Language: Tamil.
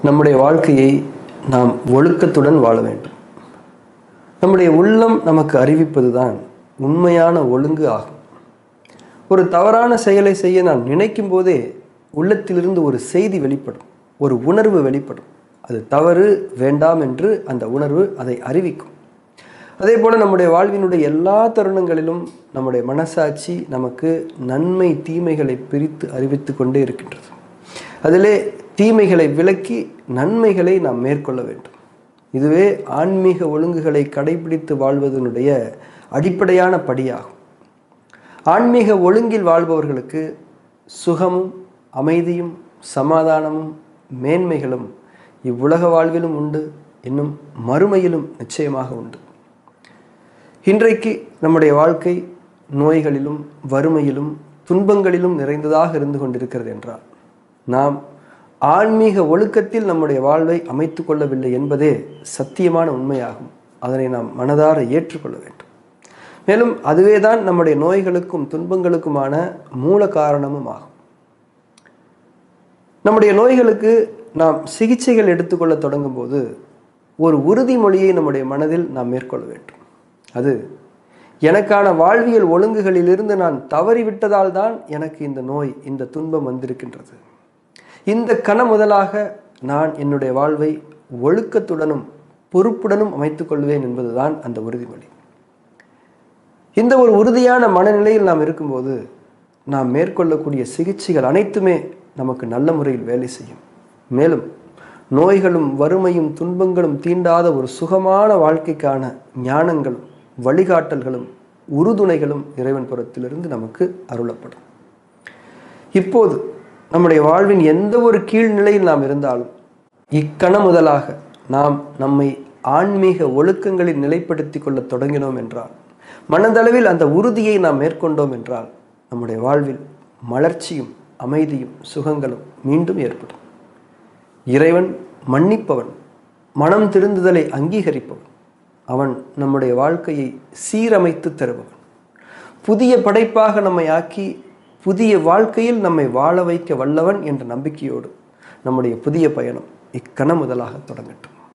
நம்முடைய வாழ்க்கையை நாம் ஒழுக்கத்துடன் வாழ வேண்டும். நம்முடைய உள்ளம் நமக்கு அறிவிப்பது தான் உண்மையான ஒழுங்கு ஆகும். ஒரு தவறான செயலை செய்ய நான் நினைக்கும் போதே உள்ளத்திலிருந்து ஒரு செய்தி வெளிப்படும், ஒரு உணர்வு வெளிப்படும். அது தவறு, வேண்டாம் என்று அந்த உணர்வு அதை அறிவிக்கும். அதே போல் நம்முடைய வாழ்வினுடைய எல்லா தருணங்களிலும் நம்முடைய மனசாட்சி நமக்கு நன்மை தீமைகளை பிரித்து அறிவித்து கொண்டே இருக்கின்றது. அதிலே தீமைகளை விலக்கி நன்மைகளை நாம் மேற்கொள்ள வேண்டும். இதுவே ஆன்மீக ஒழுங்குகளை கடைபிடித்து வாழ்வதனுடைய அடிப்படையான படியாகும். ஆன்மீக ஒழுங்கில் வாழ்பவர்களுக்கு சுகமும் அமைதியும் சமாதானமும் மேன்மைகளும் இவ்வுலக வாழ்விலும் உண்டு, இன்னும் மறுமையிலும் நிச்சயமாக உண்டு. இன்றைக்கு நம்முடைய வாழ்க்கை நோய்களிலும் வறுமையிலும் துன்பங்களிலும் நிறைந்ததாக இருந்து கொண்டிருக்கிறது என்றால் நாம் ஆன்மீக ஒழுக்கத்தில் நம்முடைய வாழ்வை அமைத்து கொள்ளவில்லை என்பதே சத்தியமான உண்மையாகும். அதனை நாம் மனதார ஏற்றுக்கொள்ள வேண்டும். மேலும் அதுவே தான் நம்முடைய நோய்களுக்கும் துன்பங்களுக்குமான மூல காரணமும் ஆகும். நம்முடைய நோய்களுக்கு நாம் சிகிச்சைகள் எடுத்துக்கொள்ள தொடங்கும் போது ஒரு உறுதிமொழியை நம்முடைய மனதில் நாம் மேற்கொள்ள வேண்டும். அது எனக்கான வாழ்வியல் ஒழுங்குகளிலிருந்து நான் தவறிவிட்டதால் தான் எனக்கு இந்த நோய், இந்த துன்பம் வந்திருக்கின்றது. இந்த கணம் முதலாக நான் என்னுடைய வாழ்வை ஒழுக்கத்துடனும் பொறுப்புடனும் அமைத்துக் கொள்வேன் என்பதுதான் அந்த உறுதிமொழி. இந்த ஒரு உறுதியான மனநிலையில் நாம் இருக்கும்போது நாம் மேற்கொள்ளக்கூடிய சிகிச்சைகள் அனைத்துமே நமக்கு நல்ல முறையில் வேலை செய்யும். மேலும் நோய்களும் வறுமையும் துன்பங்களும் தீண்டாத ஒரு சுகமான வாழ்க்கைக்கான ஞானங்களும் வழிகாட்டல்களும் உறுதுணைகளும் இறைவன் புறத்திலிருந்து நமக்கு அருளப்படும். இப்போது நம்முடைய வாழ்வின் எந்த ஒரு கீழ்நிலையில் நாம் இருந்தாலும் இக்கணம் முதலாக நாம் நம்மை ஆன்மீக ஒழுக்கங்களில் நிலைப்படுத்தி கொள்ள தொடங்கினோம் என்றால், மனதளவில் அந்த உறுதியை நாம் மேற்கொண்டோம் என்றால், நம்முடைய வாழ்வில் மலர்ச்சியும் அமைதியும் சுகங்களும் மீண்டும் ஏற்படும். இறைவன் மன்னிப்பவன், மனம் திருந்துதலை அங்கீகரிப்பவன். அவன் நம்முடைய வாழ்க்கையை சீரமைத்து தருபவன். புதிய படைப்பாக நம்மை ஆக்கி புதிய வாழ்க்கையில் நம்மை வாழ வைக்க வல்லவன் என்ற நம்பிக்கையோடு நம்முடைய புதிய பயணம் இக்கணம் முதலாக தொடங்கட்டும்.